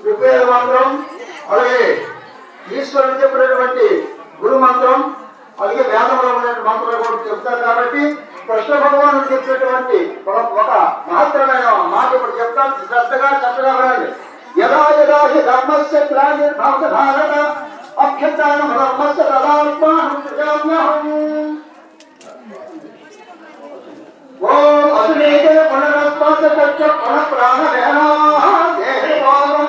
ఋగ్వేద మంత్రం అలాగే ఈశ్వరుడు చెప్పినటువంటి గురు మంత్రం అలాగే వేదంలో ఉన్నటువంటి మంత్రాలు కూడా చెప్తారు. కాబట్టి కృష్ణ భగవానుడు చెప్పినటువంటి ఒక మహత్తరమైన మాట ఇప్పుడు చెప్తాను. శ్రద్ధగా చక్కగా వినండి. యదా యదా హి ధర్మస్య గ్లానిర్భవతి భారత అభ్యుత్థానం ధర్మస్య తదాత్మానం సృజామ్యహం. ఓం అసునేతే పునరస్మాస తచ్చ పునః ప్రాణవేనాః దేహి భావం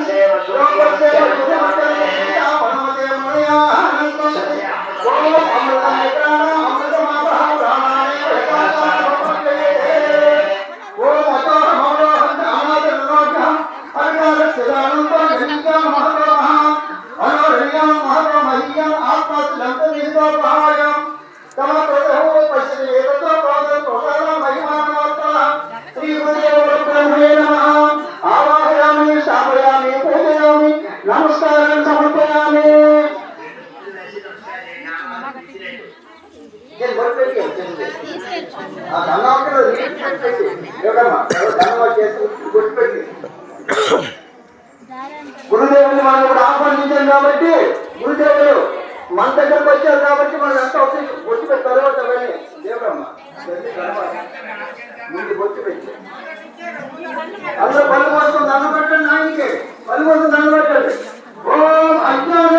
సేవ శ్లోకస్య పరమతే మయానందం. ఓం అమృతం నిద్రాణం అమృతమాపః ప్రాణానే ప్రకాశాపతే. ఓం అతోః మౌలోహంత అనాదరోగ్యః అర్గాదస్యదానంతం గంగా మహతోః అనోరణ్యం మహతమహ్యం ఆత్మస్లంత నిహితోపహాయం తమ ప్రదహో పశ్యతి ఏతతో ప్రోదం ప్రోదన మహిమానవర్తః శ్రీ గురుదేవ బ్రహ్మే నమః. ఆవాహయామి స్థాపయామి పూజయామి నమస్కారం సమర్పయామి. గురుదేవుని మనం కూడా ఆహ్వానించాం కాబట్టి గురుదేవులు మన దగ్గరకు వచ్చారు కాబట్టి మనం ఎంత బొట్టు పెట్టి తర్వాత దేవరమ్మ ముందు బొట్టు పెట్టి అందరూ పళ్ళు కోసం దండం పెట్టండి. ఆయనకి పళ్ళు కోసం దండం పెట్టండి. ఓం అజ్ఞాన